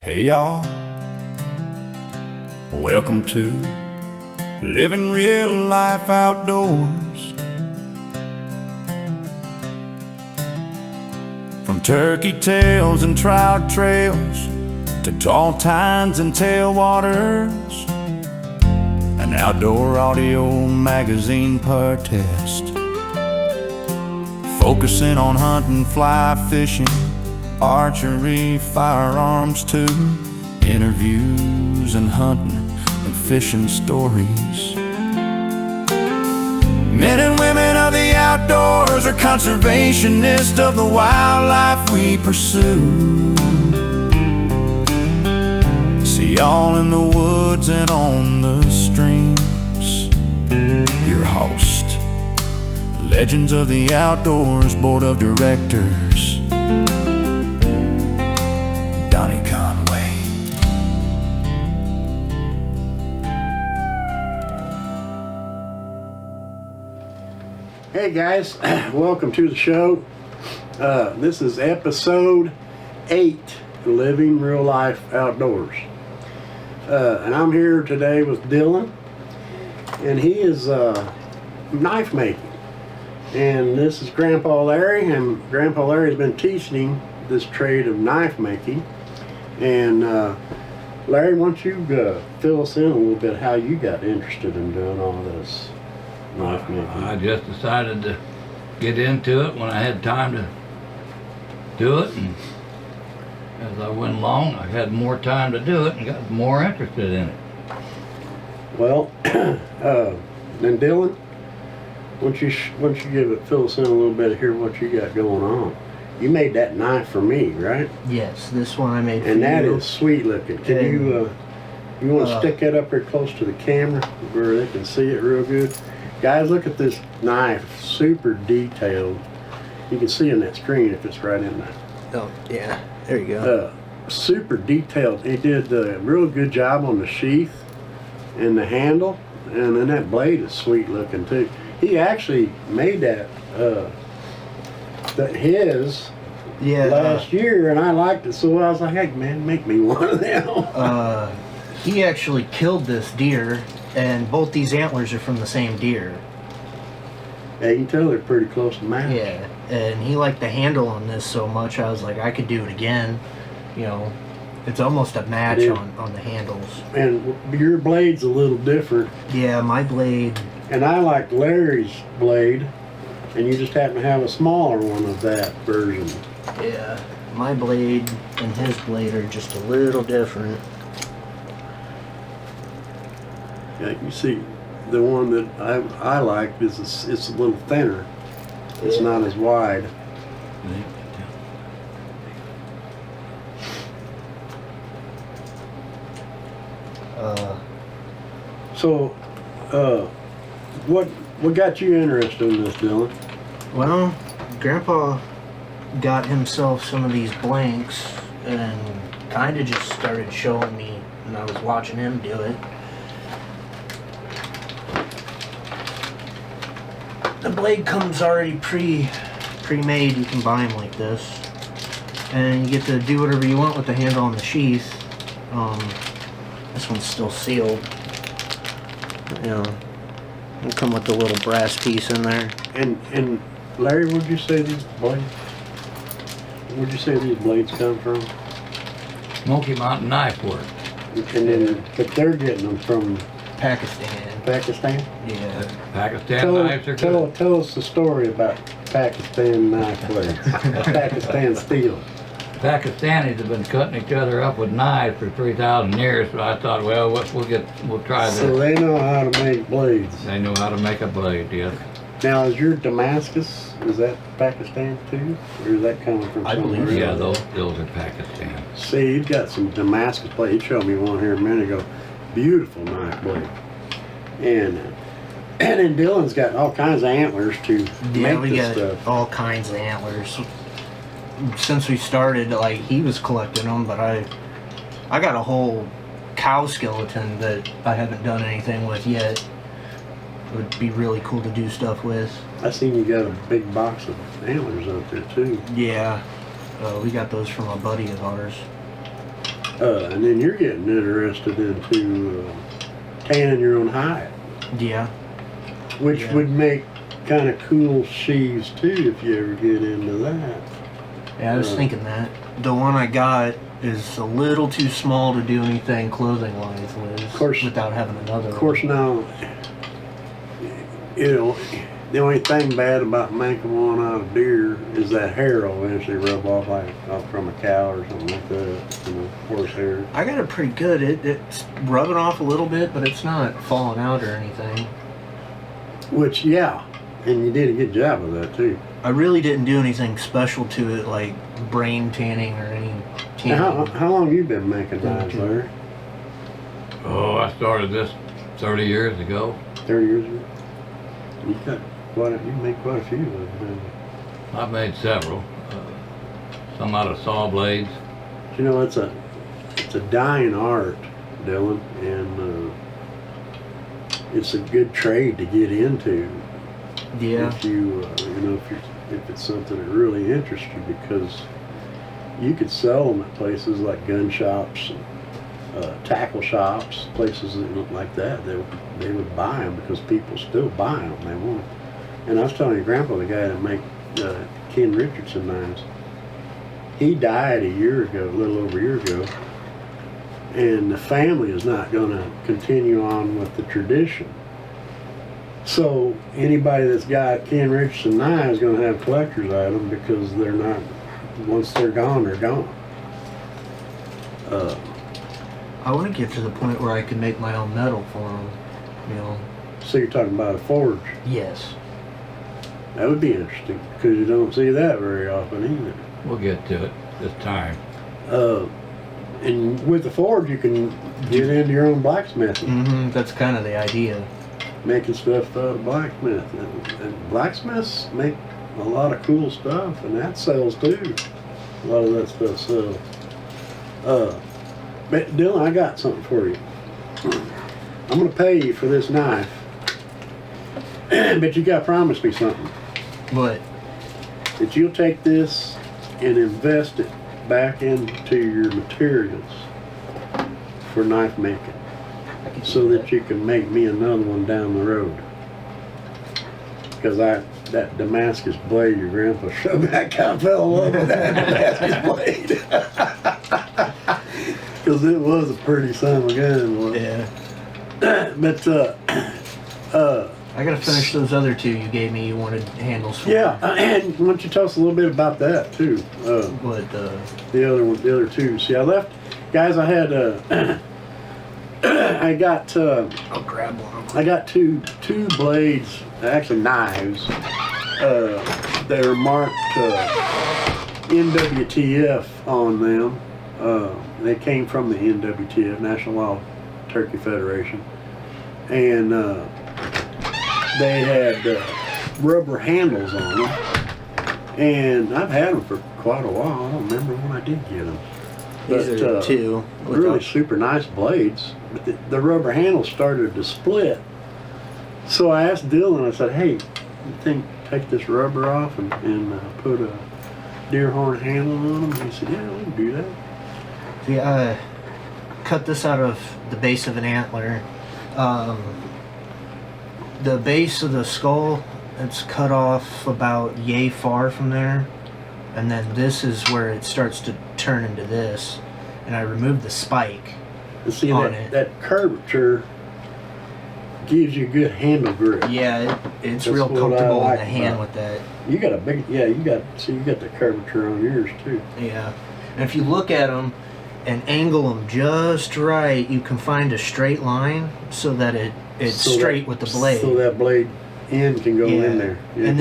Hey y'all, welcome to Living Real Life Outdoors. From turkey tails and trout trails to tall tines and tailwaters, an outdoor audio magazine protest, focusing on hunting, fly fishing, archery, firearms too, interviews and hunting and fishing stories. Men and women of the outdoors are conservationists of the wildlife we pursue. See y'all in the woods and on the streams. Your host, Legends of the Outdoors Board of Directors, Hey guys, welcome to the show. This is episode 8, Living Real Life Outdoors. And I'm here today with Dillon, and he is knife making. And this is Grandpa Larry, and Grandpa Larry's been teaching this trade of knife making. And Larry, why don't you fill us in a little bit how you got interested in doing all this? I just decided to get into it when I had time to do it, and as I went along I had more time to do it and got more interested in it. Well, then Dillon, why don't you fill us in a little bit here what you got going on. You made that knife for me, right? Yes, this one I made for you. And that is sweet looking. Can you want to stick that up here close to the camera where they can see it real good? Guys, look at this knife, super detailed. You can see in that screen if it's right in there. Oh, yeah, there you go. Super detailed. He did a real good job on the sheath and the handle, and then that blade is sweet looking too. He actually made that last year, and I liked it, so I was like, hey man, make me one of them. He actually killed this deer, and both these antlers are from the same deer. Yeah, you can tell they're pretty close to match. Yeah, and he liked the handle on this so much, I was like, I could do it again. You know, it's almost a match on the handles. And your blade's a little different. Yeah, my blade. And I like Larry's blade, and you just happen to have a smaller one of that version. Yeah, my blade and his blade are just a little different. Yeah, you see, the one that I like is it's a little thinner. It's not as wide. What got you interested in this, Dillon? Well, Grandpa got himself some of these blanks and kind of just started showing me, and I was watching him do it. The blade comes already pre-made. You can buy them like this, and you get to do whatever you want with the handle on the sheath. This one's still sealed. You know, it'll come with the little brass piece in there. And Larry, where'd you say these blades come from? Smoky Mountain Knife Works. But they're getting them from Pakistan. Yeah. Pakistan knives are good. Tell us the story about Pakistan knife blades. Pakistan steel. Pakistanis have been cutting each other up with knives for 3,000 years, so I thought, well, we'll try this. So they know how to make blades. They know how to make a blade, yes. Now, is your Damascus, is that Pakistan too? Or is that coming from somewhere else? Yeah, those are Pakistan. See, you've got some Damascus blade. He showed me one here a minute ago. Beautiful knife blade. And then Dillon's got all kinds of antlers to make this stuff. All kinds of antlers. Since we started, like, he was collecting them, but I got a whole cow skeleton that I haven't done anything with yet. It would be really cool to do stuff with. I seen you got a big box of antlers out there too. Yeah, we got those from a buddy of ours. And then you're getting interested into tanning your own hide, Yeah. which would make kind of cool sheaves too if you ever get into that. Yeah, I was thinking that. The one I got is a little too small to do anything clothing-wise with, Of course, without having another Of course, now, you know, the only thing bad about making one out of deer is that hair will eventually rub off like from a cow or something like that, you know, horse hair. I got it pretty good. It's rubbing off a little bit, but it's not falling out or anything. Which, yeah, and you did a good job of that too. I really didn't do anything special to it, like brain tanning or any tanning. Now, how long you been making knives, Larry? Oh, I started this 30 years ago. 30 years ago? You made quite a few of them. I've made several. Some out of saw blades. You know, it's a dying art, Dylan, and it's a good trade to get into. Yeah. If you, if it's something that really interests you, because you could sell them at places like gun shops, and, tackle shops, places that look like that. They would buy them because people still buy them. They want them. And I was telling your grandpa, the guy that make Ken Richardson knives, he died a year ago, a little over a year ago, and the family is not going to continue on with the tradition. So anybody that's got Ken Richardson knives is going to have collector's items because they're not. Once they're gone, they're gone. I want to get to the point where I can make my own metal for them. You know. So you're talking about a forge. Yes. That would be interesting because you don't see that very often either. We'll get to it this time. And with the forge, you can get into your own blacksmithing, Mm-hmm. That's kind of the idea. making stuff out of blacksmith. And blacksmiths make a lot of cool stuff, and that sells too. A lot of that stuff sells. But Dylan, I got something for you. I'm going to pay you for this knife, but you got to promise me something. What? That you'll take this and invest it back into your materials for knife making, so that you can make me another one down the road. Because that Damascus blade your grandpa showed me, I kind of fell in love with that Damascus blade. Because it was a pretty son of a gun, wasn't it? Yeah. But I gotta finish those other two you gave me. You wanted handles for. yeah, and why don't you tell us a little bit about that too? What? The other two. See, I left, guys. I had I got I'll grab one. I got two blades, actually knives. They were marked NWTF on them. They came from the NWTF, National Wild Turkey Federation, and they had rubber handles on them. And I've had them for quite a while. I don't remember when I did get them. These are two. Really super nice blades. But the rubber handles started to split. So I asked Dylan, I said, hey, you think take this rubber off and put a deer horn handle on them? He said, yeah, we can do that. See, I cut this out of the base of an antler. The base of the skull, it's cut off about yay far from there. And then this is where it starts to turn into this. And I removed the spike. And see, On that curvature gives you good handle grip. Yeah, it's That's real what I comfortable in like the hand about with that. You got a big, yeah, you got the curvature on yours too. Yeah. And if you look at them and angle them just right, you can find a straight line so that it's So straight that- with the blade. So that blade end can go in there. Yeah, and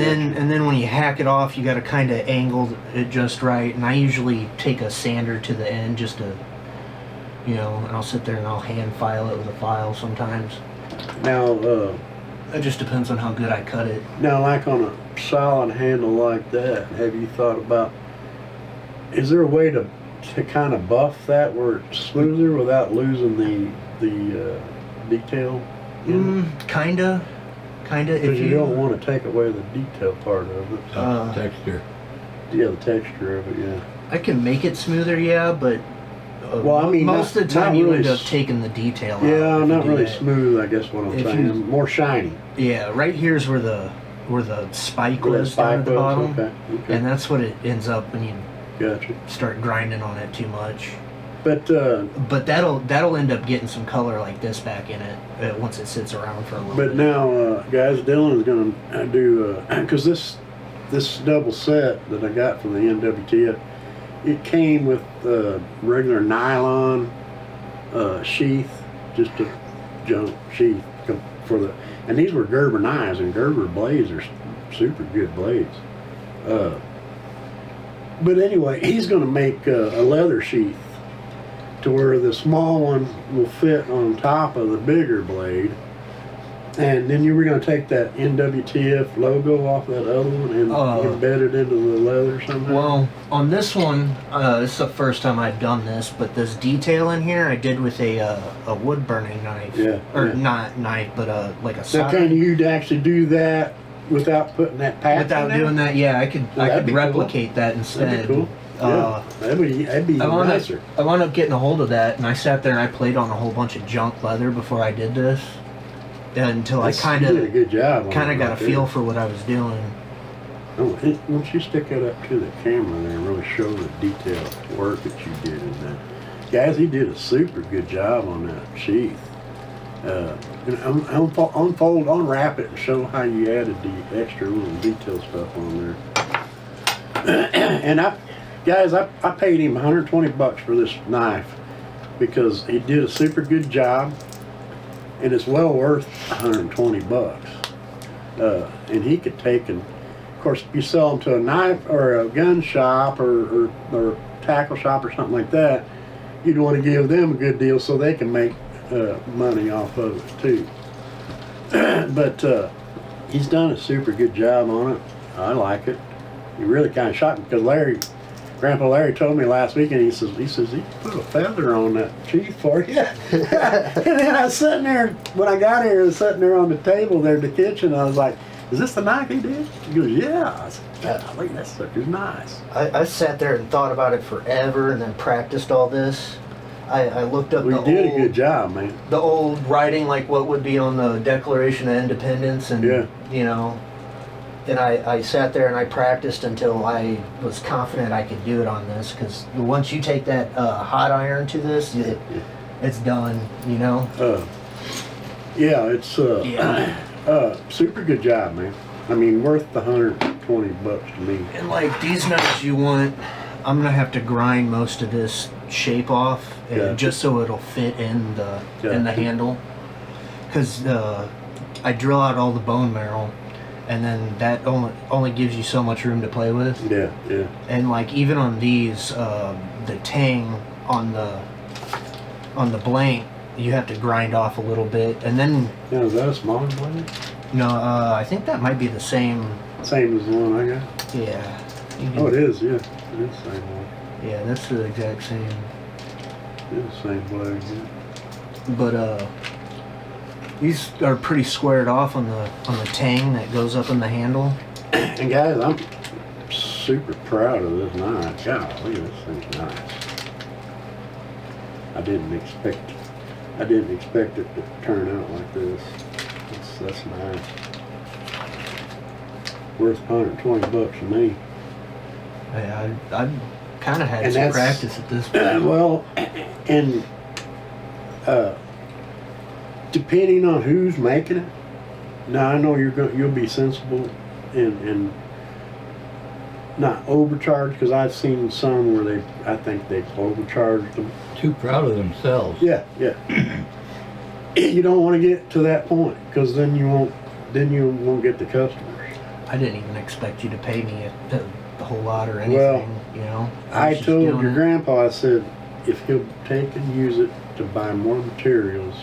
then when you hack it off, you got to kind of angle it just right. And I usually take a sander to the end just to, and I'll sit there and I'll hand file it with a file sometimes. Now, It just depends on how good I cut it. now, like on a solid handle like that, have you thought about? Is there a way to kind of buff that where it's smoother without losing the detail? Kinda. Because If you don't want to take away the detail part of it. Texture. Yeah, the texture of it. Yeah. I can make it smoother, yeah, but Well, I mean, most of the time not you really end up s- taking the detail out. Yeah, if you not do really that. smooth, I guess what I'm If saying. you- More shiny. Yeah, right here's where the spike Where that was down at the was, bottom, okay. and that's what it ends up when you Gotcha. start grinding on it too much. But But that'll end up getting some color like this back in it once it sits around for a little bit. now, guys, Dylan's gonna do because this double set that I got from the NWTF, it came with regular nylon sheath, just a junk sheath for the, and these were Gerber knives, and Gerber blades are super good blades. But anyway, he's gonna make a leather sheath to where the small one will fit on top of the bigger blade. And then you were going to take that NWTF logo off that other one and embed it into the leather somehow? Well, on this one, this is the first time I've done this, but this detail in here I did with a wood burning knife. Yeah, Or yeah. not knife, but like a So solder. can you actually do that without putting that patch Without in there? doing that, yeah, I could that'd be cool. replicate that instead. That'd be cool. Yeah, that'd be I wound, nicer. up, I wound up getting a hold of that, and I sat there and I played on a whole bunch of junk leather before I did this, until I You did a good job. kind of got a feel for what I was doing. Oh, why don't you stick that up to the camera there and really show the detailed work that you did in that. Guys, he did a super good job on that sheath. And unwrap it and show how you added the extra little detail stuff on there. And I paid him $120 for this knife because he did a super good job, and it's well worth $120. And he could take, and of course, if you sell them to a knife or a gun shop or tackle shop or something like that, you'd want to give them a good deal so they can make money off of it too. But he's done a super good job on it. I like it. He really kind of shocked me because Grandpa Larry told me last weekend, he says he put a feather on that sheath for you. And then I was sitting there, when I got here, I was sitting there on the table there in the kitchen, I was like, is this the knife he did? He goes, yeah. I said, golly, that sucker's nice. I sat there and thought about it forever, and then practiced all this. I looked up We did a good job, man. the old writing, like what would be on the Declaration of Independence, and you know, and I sat there and I practiced until I was confident I could do it on this, because once you take that hot iron to this, it's done, you know. Yeah, it's super good job, man. I mean, worth the $120 to me. And like these knives, you want, I'm gonna have to grind most of this shape off, just so it'll fit in the handle, because I drill out all the bone marrow, and then that only gives you so much room to play with. Yeah, yeah. And like even on these, the tang on the blank, you have to grind off a little bit, and then. Now, is that a smaller blade? No, I think that might be the same. Same as the one I got? Yeah. Oh, it is, yeah. It is the same one. Yeah, that's the exact same. It is the same blade, yeah. But these are pretty squared off on the tang that goes up in the handle. And guys, I'm super proud of this knife. Golly, this thing's nice. I didn't expect it to turn out like this. That's nice. Worth $120 to me. I kind of had some practice at this point. Well, and depending on who's making it. Now I know you'll be sensible and not overcharge, because I've seen some where I think they've overcharged them. Too proud of themselves. Yeah, yeah. You don't want to get to that point, because then you won't get the customers. I didn't even expect you to pay me a whole lot or anything. Well, you know. I told your grandpa, I said, if he'll take and use it to buy more materials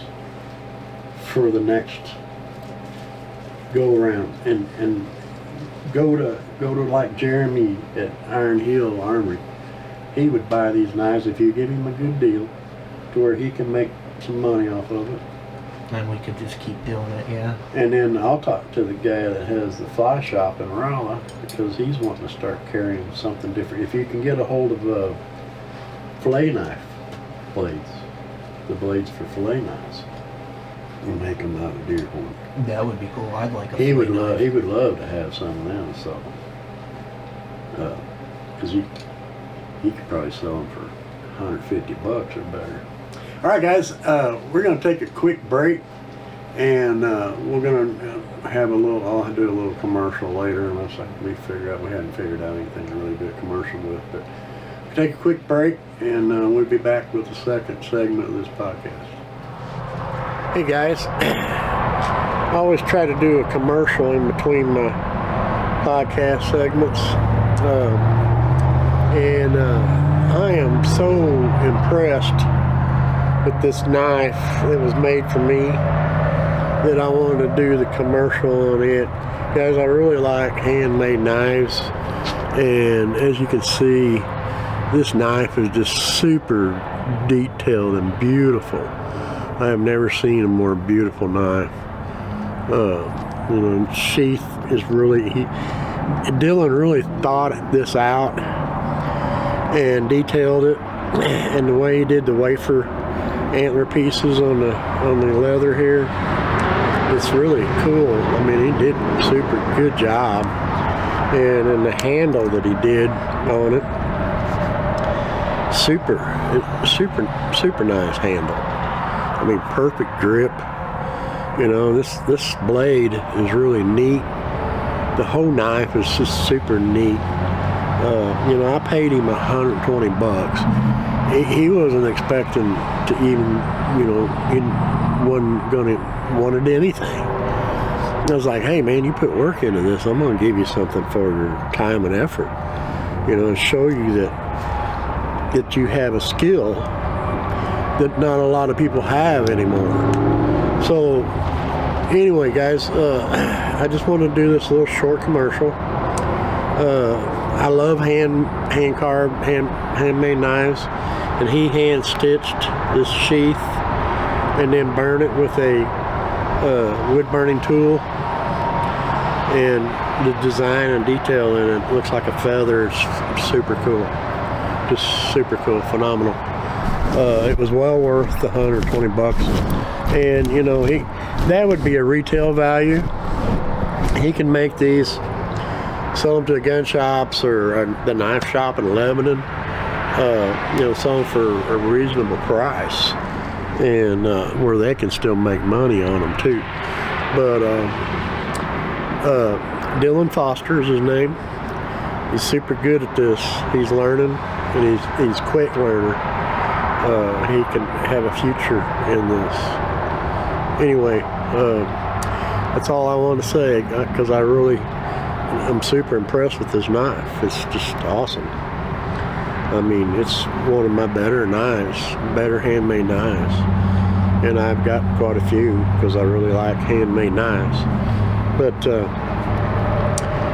for the next go around, and go to like Jeremy at Iron Hill Armory, he would buy these knives if you give him a good deal to where he can make some money off of it. And we could just keep doing it, yeah. And then I'll talk to the guy that has the fly shop in Rolla, because he's wanting to start carrying something different. If you can get a hold of a fillet knife, blades, the blades for fillet knives, and make them out of deer horn. That would be cool. I'd like a He would fillet love. knife. He would love to have some of them. So, because he could probably sell them for $150 or better. All right, guys, we're gonna take a quick break, and we're gonna have a little. I'll do a little commercial later, unless we hadn't figured out anything to really do a commercial with. But we'll take a quick break, and we'll be back with the second segment of this podcast. Hey guys, I always try to do a commercial in between my podcast segments, and I am so impressed with this knife that was made for me that I wanted to do the commercial on it. Guys, I really like handmade knives, and as you can see, this knife is just super detailed and beautiful. I have never seen a more beautiful knife. Sheath is really, Dillon really thought this out and detailed it, and the way he did the wafer antler pieces on the leather here, it's really cool. I mean, he did a super good job, and then the handle that he did on it, super nice handle. I mean, perfect grip. This blade is really neat. The whole knife is just super neat. I paid him $120. He wasn't expecting to even, he wanted anything. I was like, hey man, you put work into this. I'm going to give you something for your time and effort. And show you that you have a skill that not a lot of people have anymore. So anyway, guys, I just want to do this little short commercial. I love handmade knives, and he hand stitched this sheath and then burned it with a wood burning tool, and the design and detail in it looks like a feather. It's super cool, just super cool, phenomenal. It was well worth the $120, and that would be a retail value. He can make these, sell them to gun shops or the knife shop in Lebanon, sell them for a reasonable price, and where they can still make money on them too. But Dillon Foster is his name. He's super good at this. He's learning, and he's a quick learner. He can have a future in this. Anyway, that's all I want to say, because I'm super impressed with this knife. It's just awesome. I mean, it's one of my better knives, better handmade knives. And I've got quite a few because I really like handmade knives. But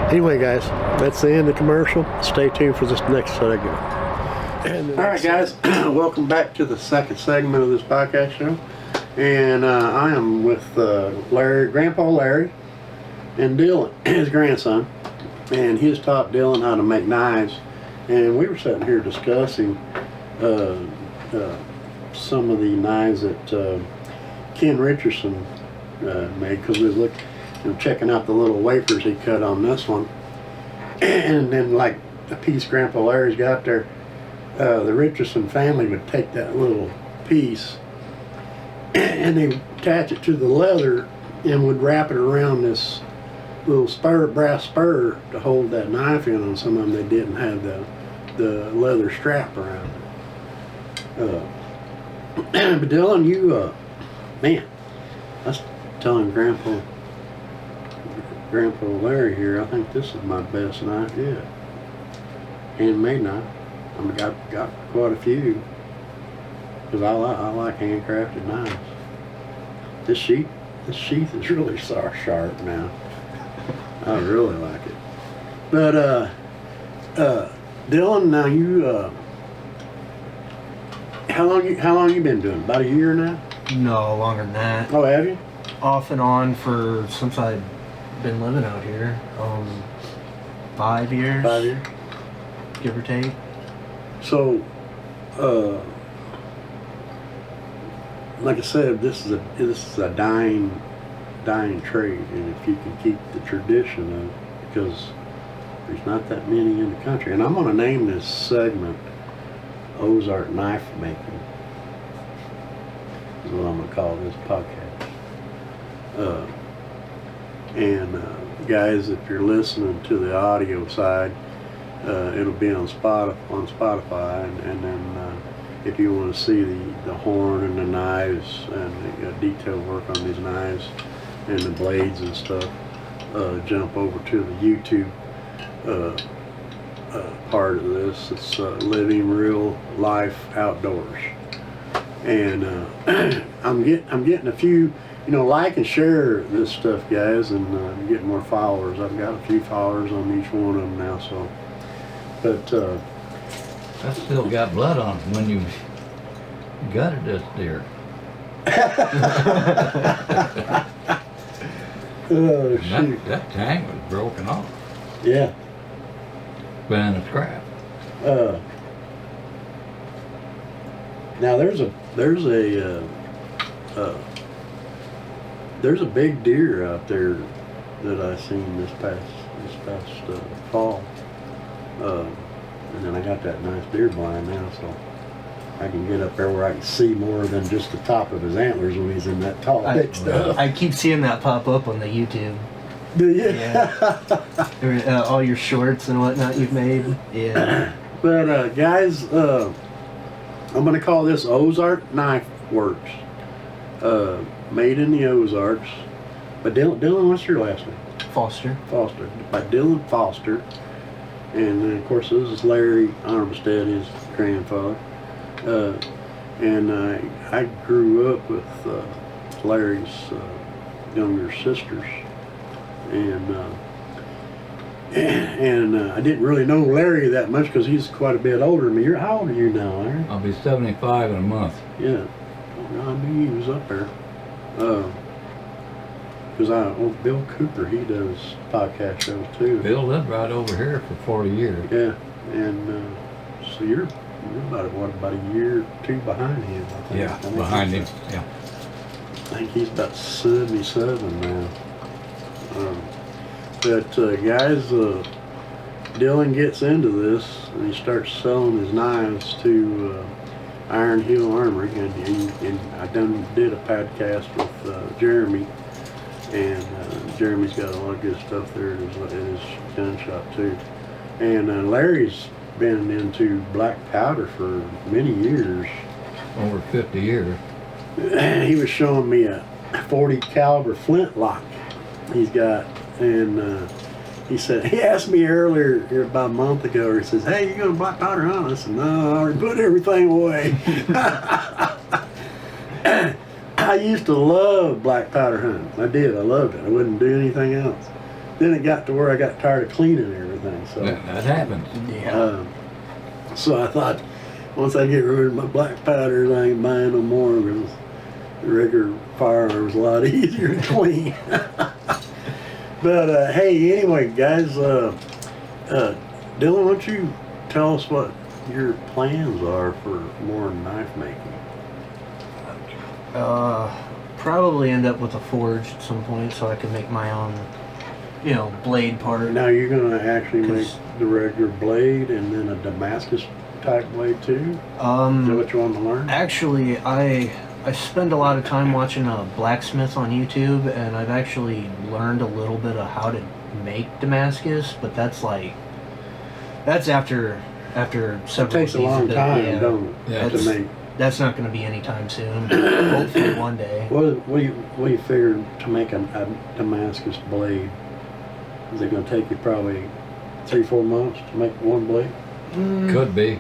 anyway, guys, that's the end of the commercial. Stay tuned for this next segment. All right, guys, welcome back to the second segment of this podcast show. And I am with Grandpa Larry, and Dillon, his grandson, and he's taught Dillon how to make knives. And we were sitting here discussing some of the knives that Ken Richardson made, because we was checking out the little wafers he cut on this one. And then, like the piece Grandpa Larry's got there, the Richardson family would take that little piece and they would attach it to the leather and would wrap it around this little brass spur to hold that knife in. On some of them, they didn't have the leather strap around it. But Dillon, you, man, I was telling Grandpa Larry here, I think this is my best knife yet. Handmade knife. I've got quite a few, because I like handcrafted knives. This sheath is really sharp now. I really like it. But Dillon, now you how long you been doing? About a year now? No, longer than that. Oh, have you? Off and on since I've been living out here. 5 years. 5 years. Give or take. So, like I said, this is a dying trade, and if you can keep the tradition of, because there's not that many in the country, and I'm going to name this segment Ozark Knife Making. Is what I'm going to call this podcast. Guys, if you're listening to the audio side, it'll be on Spotify, and then if you want to see the horn and the knives and the detail work on these knives and the blades and stuff, jump over to the YouTube part of this. It's Living Real Life Outdoors, and I'm getting a few, like and share this stuff, guys, and I'm getting more followers. I've got a few followers on each one of them now, so. But I still got blood on it when you gutted this deer. Oh shoot! That tang was broken off. Yeah. Been in a scrap. Now there's a big deer out there that I seen this past fall. And then I got that nice deer blind now, so I can get up there where I can see more than just the top of his antlers when he's in that tall, thick stuff. I keep seeing that pop up on the YouTube. Do you? Yeah. All your shorts and whatnot you've made. Yeah. But guys, I'm gonna call this Ozark Knife Works. Made in the Ozarks. But Dylan, what's your last name? Foster. Foster. By Dylan Foster. And then, of course, this is Larry Armstead, his grandfather. And I grew up with Larry's younger sisters. And I didn't really know Larry that much because he's quite a bit older than me. How old are you now, Larry? I'll be 75 in a month. Yeah. Well, I knew he was up there. Because Bill Cooper, he does podcast shows too. Bill lived right over here for 40 years. Yeah, and so you're about a year or two behind him, I think. Yeah, behind him. Yeah. I think he's about 77 now. But guys, Dylan gets into this and he starts selling his knives to Iron Heel Armory, and I did a podcast with Jeremy. And Jeremy's got a lot of good stuff there in his gun shop too. And Larry's been into black powder for many years. Over 50 years. He was showing me a 40 caliber flintlock he's got, and he asked me earlier here about a month ago, he says, "Hey, you gonna black powder hunt?" I said, "No, I already put everything away." I used to love black powder hunting. I did. I loved it. I wouldn't do anything else. Then it got to where I got tired of cleaning everything. So that happens. Yeah. So I thought, once I get rid of my black powders, I ain't buying no more, because the regular firearm was a lot easier to clean. But hey, anyway, guys, Dylan, why don't you tell us what your plans are for more knife making? Probably end up with a forge at some point so I can make my own, blade part. Now you're going to actually make the regular blade and then a Damascus type blade too? Is that what you want to learn? Actually, I spend a lot of time watching a blacksmith on YouTube, and I've actually learned a little bit of how to make Damascus, but that's after several It takes a long time, don't it, to make. That's not going to be anytime soon. Hopefully one day. What do you figure to make a Damascus blade? Is it going to take you probably 3-4 months to make one blade? Could be.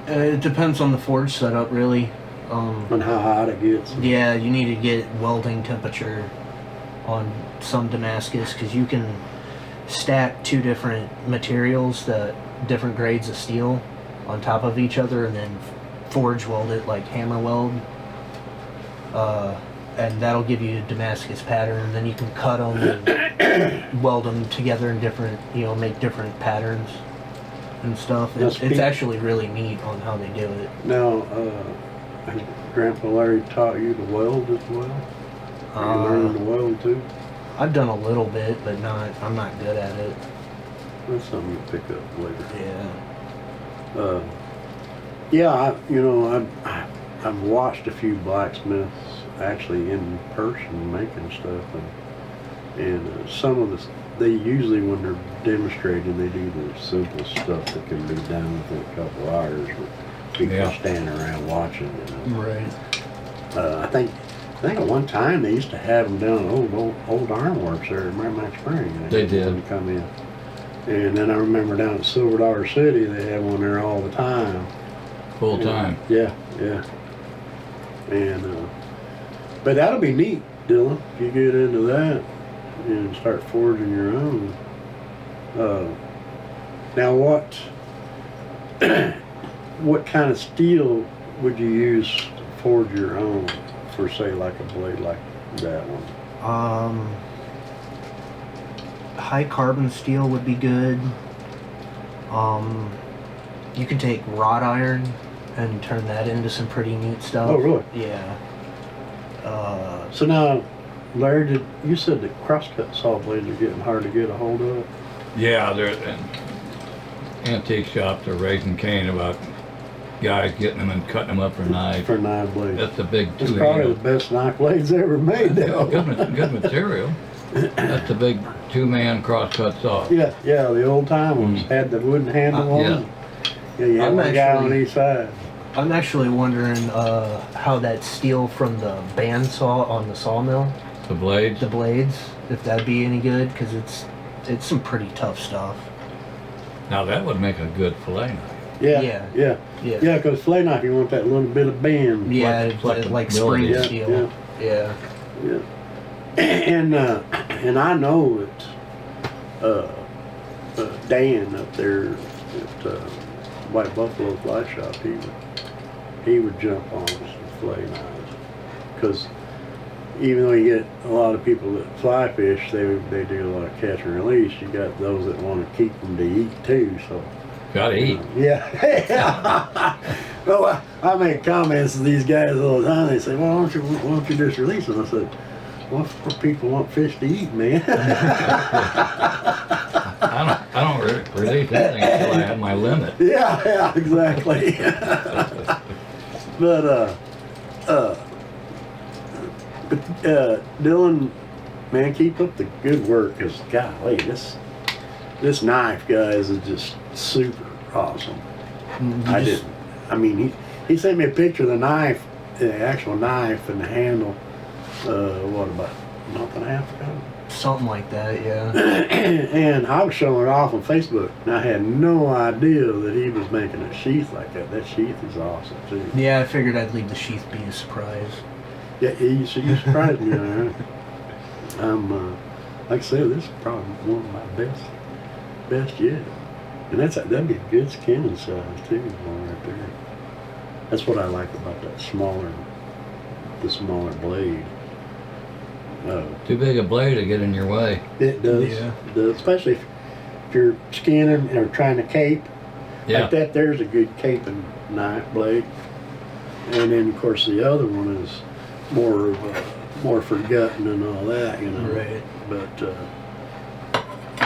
It depends on the forge setup, really. And how hot it gets. Yeah, you need to get welding temperature on some Damascus, because you can stack two different materials, different grades of steel, on top of each other, and then forge weld it like hammer weld, and that'll give you a Damascus pattern, and then you can cut them and weld them together in different, make different patterns and stuff. It's actually really neat on how they do it. Now, Grandpa Larry taught you to weld as well? You learned to weld too? I've done a little bit, but I'm not good at it. That's something you pick up later. Yeah. Yeah, I've watched a few blacksmiths actually in person making stuff, and some of they usually, when they're demonstrating, they do the simple stuff that can be done within a couple hours, but people standing around watching. Right. I think at one time they used to have them down at old ironworks there at Merrimack Spring. They did. When come in. And then I remember down at Silver Dollar City, they had one there all the time. Full time. Yeah. And but that'll be neat, Dylan, if you get into that and start forging your own. Now what kind of steel would you use to forge your own for, say, like a blade like that one? High carbon steel would be good. You can take wrought iron and turn that into some pretty neat stuff. Oh, really? Yeah. So now, Larry, you said that crosscut saw blades are getting hard to get a hold of? Yeah, there's antique shops are raising Cain about guys getting them and cutting them up for knives. For knife blades. That's a big It's probably the best knife blades ever made, though. good material. That's a big 2-man crosscut saw. Yeah, the old time ones had the wooden handle on them. Yeah, you had one guy on each side. I'm actually wondering how that steel from the bandsaw on the sawmill, The blades. if that'd be any good, because it's some pretty tough stuff. Now that would make a good fillet knife. Yeah, because fillet knife, you want that little bit of bend. Yeah, like spring Yeah, steel. Yeah. And I know that Dan up there at White Buffalo Fly Shop, he would jump on some fillet knives, because even though you get a lot of people that fly fish, they do a lot of catch and release. You got those that want to keep them to eat too. So Gotta eat. yeah. Well, I make comments to these guys all the time. They say, "Well, why don't you just release them?" I said, "Well, people want fish to eat, man." I don't release anything until I have my limit. Yeah, exactly. But Dylan, man, keep up the good work, because golly, this knife, guys, is just super awesome. I mean, he sent me a picture of the knife, the actual knife and the handle. What, about a month and a half ago? Something like that, yeah. And I was showing it off on Facebook, and I had no idea that he was making a sheath like that. That sheath is awesome too. Yeah, I figured I'd leave the sheath be a surprise. Yeah, you surprised me on that. Like I said, this is probably one of my best yet. And that'd be a good skinning size too, right there. That's what I like about the smaller blade. Too big a blade to get in your way. It does. Yeah. It does, especially if you're skinning or trying to cape. Yeah. Like that, there's a good caping knife blade. And then, of course, the other one is more for gutting and all that, you know. Right. But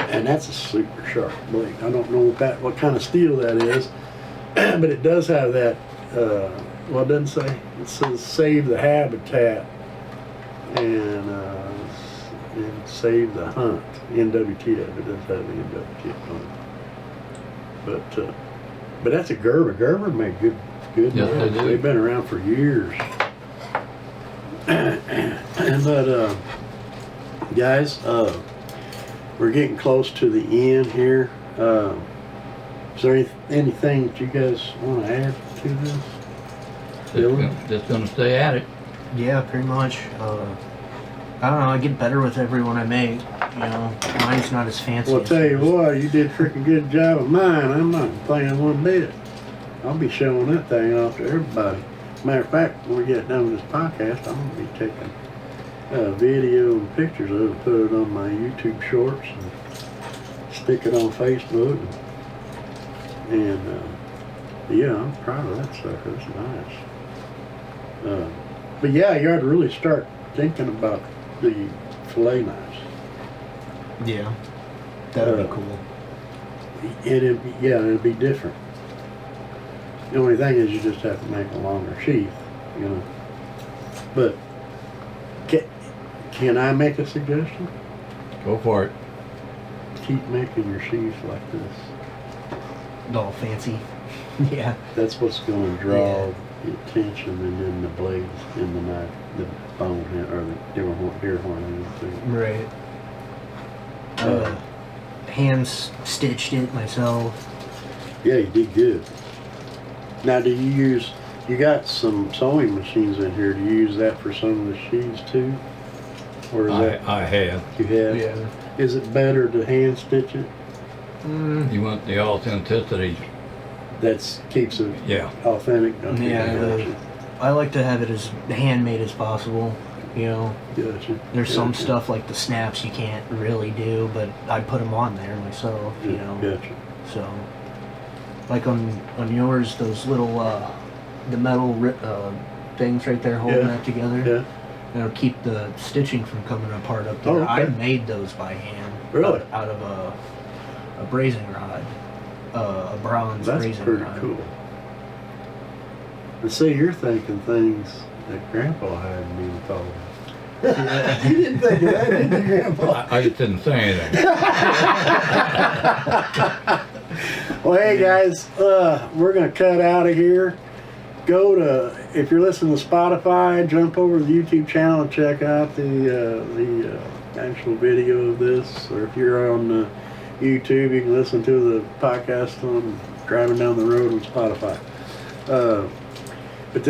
and that's a super sharp blade. I don't know what kind of steel that is, but it does have that. Well, it doesn't say. It says save the habitat and save the hunt. NWTF. It does have the NWTF on it. But that's a Gerber. Gerber make good Yes, knives. they do. They've been around for years. But guys, we're getting close to the end here. Is there anything that you guys want to add to this? Dylan? Just gonna stay at it. Yeah, pretty much. I don't know, I get better with every one I make. You know, mine's not as fancy. Well, as tell you yours. what, you did a freaking good job of mine. I'm not complaining one bit. I'll be showing that thing off to everybody. Matter of fact, when we get done with this podcast, I'm going to be taking video and pictures of it, put it on my YouTube shorts, and stick it on Facebook. And yeah, I'm proud of that sucker. It's nice. But yeah, you ought to really start thinking about the fillet knives. Yeah, that'd be cool. It'd be different. The only thing is you just have to make a longer sheath, you know. But can I make a suggestion? Go for it. Keep making your sheaths like this. All fancy. Yeah. That's what's going to draw the attention, and then the blades in the knife, the bone or the deer horn. Right. Hand stitched it myself. Yeah, you did good. Now, do you got some sewing machines in here? Do you use that for some of the sheaths too? Or is I have. you have? Yeah. Is it better to hand stitch it? You want the authenticity. That keeps it authentic. Okay, Yeah. I like to have it as handmade as possible. You know, Gotcha. there's some stuff like the snaps you can't really do, but I put them on there myself. You know. Gotcha. So, like on yours, those little the metal things right there holding that together. Yeah. That'll keep the stitching from coming apart up there. Oh, okay. I made those by hand. Really? Out of a brazing rod, a bronze That's brazing pretty rod. cool. But see, you're thinking things that Grandpa hadn't even thought of. You didn't think of that, did you, Grandpa? I just didn't say anything. Well, hey guys, we're gonna cut out of here. Go to, if you're listening to Spotify, jump over to the YouTube channel and check out the actual video of this. Or if you're on YouTube, you can listen to the podcast on driving down the road on Spotify. But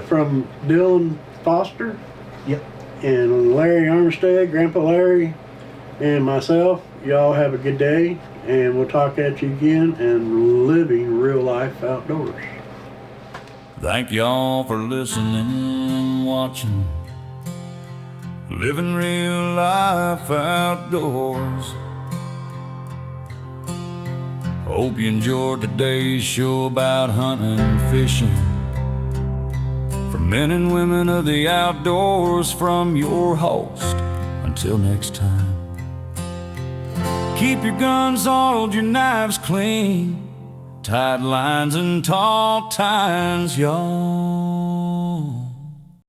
from Dylan Foster, Yep. and Larry Armstead, Grandpa Larry, and myself, y'all have a good day, and we'll talk at you again and living real life outdoors. Thank y'all for listening and watching. Living real life outdoors. Hope you enjoyed today's show about hunting and fishing. For men and women of the outdoors, from your host. Until next time. Keep your guns oiled, your knives clean. Tight lines and tall tines, y'all.